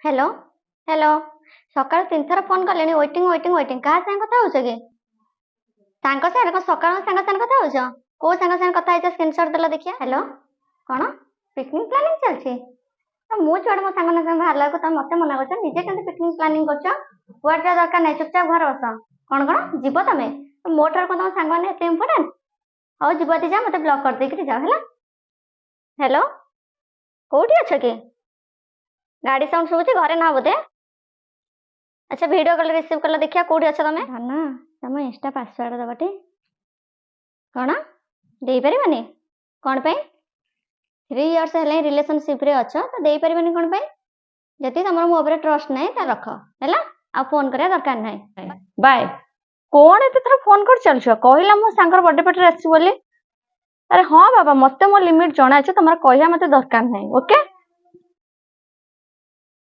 hello hello सकाल 3 थर phone कले वेटिंग वेटिंग वेटिंग क्या सांग कथा हो कि सांग सारे कौन सकाल सांग सांग कथा हो कौ सांग सांग कथा है स्क्रीनशॉट देला देखिए हेलो कौन पिकनिक प्लानिंग चलछि तो मु छुआ मो सांग संग बाहर को तुम मत मना कर निजे के पिकनिक प्लानिंग कर कुआड जा दरकार नहीं चुपचाप घर बस कौन कौन जीव तुम तो मो ठार तुम सांग मैंने एत इम्पोर्टाट हाँ जीव जा मत ब्लॉक कर देकर जाओ है हेलो कौटी अच्छ कि गाड़ी साउंड शुभुची घरे ना बोधे अच्छा वीडियो कॉल रिसीव कल देखिया कोठी अछ तमे धना तम इंस्टा पासवर्ड दबटे कोन देई परिबनी कोन पे 3 इयर्स हेले रिलेशनशिप रे अछ तो देई परिबनी कोन पे जति तमर मो ऊपर ट्रस्ट नै त रख हैला आ फोन करे दरकार नै बाय कौन एते थर फोन कर चल छ कहला मो सांगर बर्थडे पार्टी आसी बोली अरे हाँ बाबा मते मो लिमिट जणा छ तमरा कहया मते दरकार नै ओके